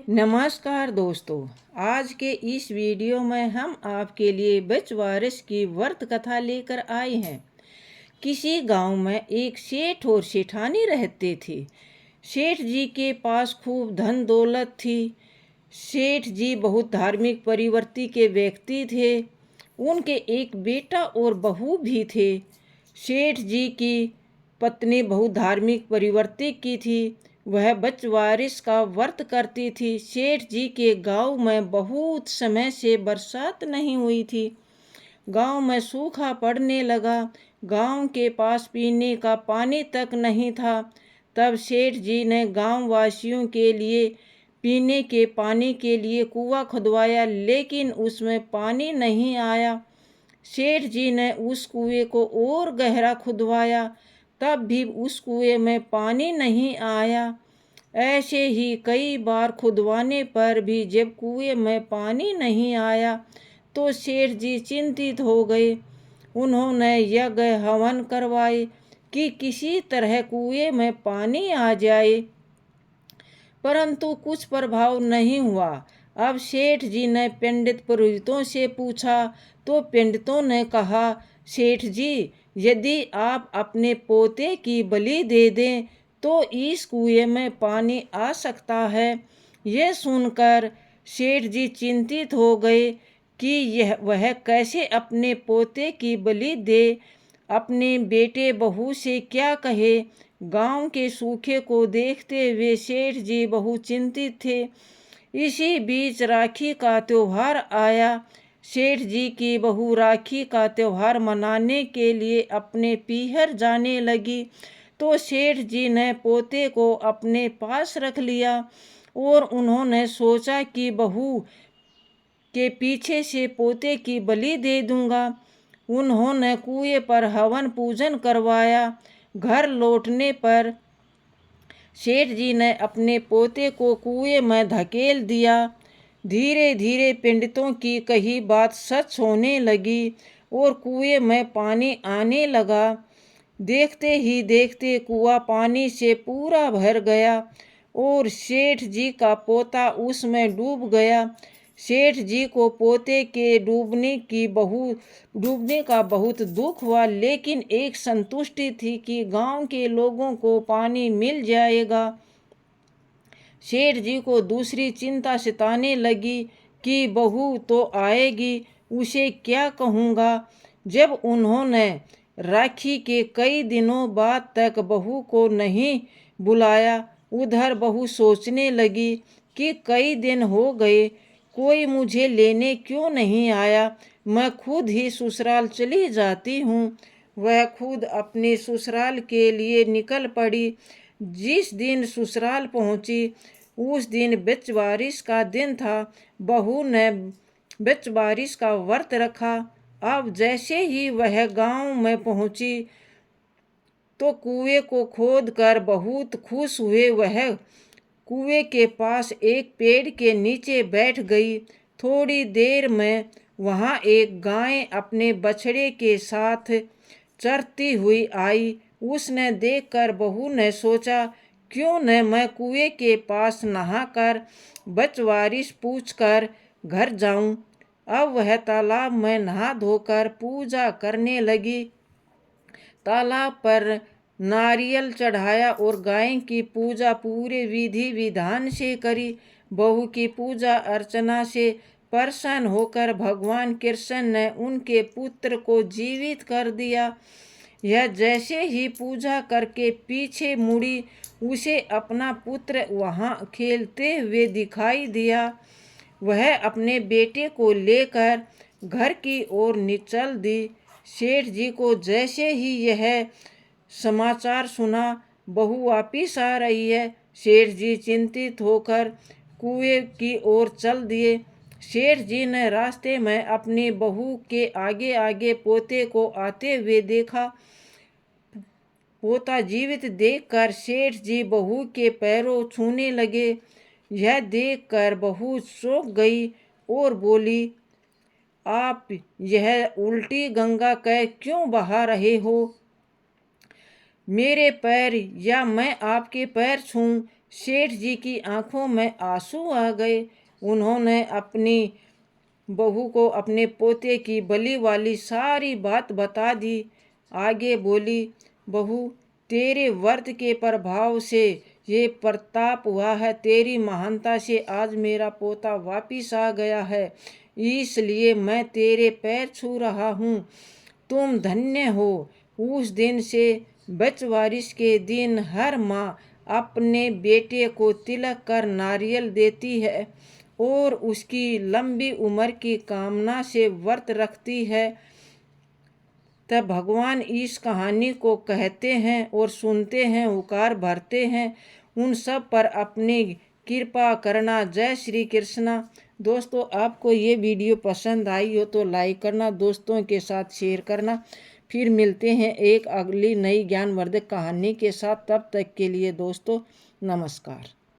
नमस्कार दोस्तों, आज के इस वीडियो में हम आपके लिए बचवारिस की व्रत कथा लेकर आए हैं। किसी गांव में एक सेठ और सेठानी रहते थे। सेठ जी के पास खूब धन दौलत थी। सेठ जी बहुत धार्मिक परिवर्ती के व्यक्ति थे। उनके एक बेटा और बहू भी थे। सेठ जी की पत्नी बहुत धार्मिक परिवर्ती की थी। वह बचवारिस का व्रत करती थी। सेठ जी के गांव में बहुत समय से बरसात नहीं हुई थी। गांव में सूखा पड़ने लगा। गांव के पास पीने का पानी तक नहीं था। तब सेठ जी ने गांव वासियों के लिए पीने के पानी के लिए कुआं खुदवाया, लेकिन उसमें पानी नहीं आया। सेठ जी ने उस कुएं को और गहरा खुदवाया, तब भी उस कुएं में पानी नहीं आया। ऐसे ही कई बार खुदवाने पर भी जब कुएं में पानी नहीं आया तो सेठ जी चिंतित हो गए। उन्होंने यज्ञ हवन करवाए कि किसी तरह कुएं में पानी आ जाए, परंतु कुछ प्रभाव नहीं हुआ। अब सेठ जी ने पंडित पुरोहितों से पूछा तो पंडितों ने कहा, सेठ जी, यदि आप अपने पोते की बलि दे दें तो इस कुएं में पानी आ सकता है। यह सुनकर सेठ जी चिंतित हो गए कि वह कैसे अपने पोते की बलि दे। अपने बेटे बहू से क्या कहे। गांव के सूखे को देखते हुए सेठ जी बहुत चिंतित थे। इसी बीच राखी का त्योहार आया। सेठ जी की बहू राखी का त्योहार मनाने के लिए अपने पीहर जाने लगी तो सेठ जी ने पोते को अपने पास रख लिया और उन्होंने सोचा कि बहू के पीछे से पोते की बलि दे दूंगा। उन्होंने कुएं पर हवन पूजन करवाया। घर लौटने पर सेठ जी ने अपने पोते को कुएं में धकेल दिया। धीरे धीरे पंडितों की कही बात सच होने लगी और कुएं में पानी आने लगा। देखते ही देखते कुआं पानी से पूरा भर गया और सेठ जी का पोता उसमें डूब गया। सेठ जी को पोते के डूबने का बहुत दुख हुआ, लेकिन एक संतुष्टि थी कि गांव के लोगों को पानी मिल जाएगा। सेठ जी को दूसरी चिंता सताने लगी कि बहू तो आएगी, उसे क्या कहूँगा। जब उन्होंने राखी के कई दिनों बाद तक बहू को नहीं बुलाया, उधर बहू सोचने लगी कि कई दिन हो गए, कोई मुझे लेने क्यों नहीं आया। मैं खुद ही ससुराल चली जाती हूँ। वह खुद अपने ससुराल के लिए निकल पड़ी। जिस दिन ससुराल पहुँची उस दिन बचवारिस का दिन था। बहू ने बचवारिस का व्रत रखा। अब जैसे ही वह गांव में पहुंची तो कुएं को खोदकर बहुत खुश हुए वह कुएं के पास एक पेड़ के नीचे बैठ गई। थोड़ी देर में वहां एक गाय अपने बछड़े के साथ चरती हुई आई। उसने देखकर बहू ने सोचा, क्यों न मैं कुएं के पास नहाकर बचवारिस पूछकर घर जाऊं। अब वह तालाब में नहा धोकर पूजा करने लगी। तालाब पर नारियल चढ़ाया और गाय की पूजा पूरे विधि विधान से करी। बहू की पूजा अर्चना से प्रसन्न होकर भगवान कृष्ण ने उनके पुत्र को जीवित कर दिया। यह जैसे ही पूजा करके पीछे मुड़ी, उसे अपना पुत्र वहां खेलते हुए दिखाई दिया। वह अपने बेटे को लेकर घर की ओर चल दी। सेठ जी को जैसे ही यह समाचार सुना, बहू वापिस आ रही है, सेठ जी चिंतित होकर कुएं की ओर चल दिए। सेठ जी ने रास्ते में अपनी बहू के आगे आगे पोते को आते हुए देखा। पोता जीवित देखकर सेठ जी बहू के पैरों छूने लगे। यह देखकर बहू चौंक गई और बोली, आप यह उल्टी गंगा क्यों बहा रहे हो। मेरे पैर या मैं आपके पैर छूं, सेठ जी की आंखों में आंसू आ गए। उन्होंने अपनी बहू को अपने पोते की बली वाली सारी बात बता दी। आगे बोली, बहू, तेरे व्रत के प्रभाव से ये प्रताप हुआ है। तेरी महानता से आज मेरा पोता वापिस आ गया है, इसलिए मैं तेरे पैर छू रहा हूँ। तुम धन्य हो। उस दिन से बचवारिश के दिन हर माँ अपने बेटे को तिलक कर नारियल देती है और उसकी लंबी उम्र की कामना से व्रत रखती है। तब भगवान इस कहानी को कहते हैं और सुनते हैं, हुकार भरते हैं। उन सब पर अपनी कृपा करना। जय श्री कृष्णा। दोस्तों, आपको ये वीडियो पसंद आई हो तो लाइक करना, दोस्तों के साथ शेयर करना। फिर मिलते हैं एक अगली नई ज्ञानवर्धक कहानी के साथ। तब तक के लिए दोस्तों, नमस्कार।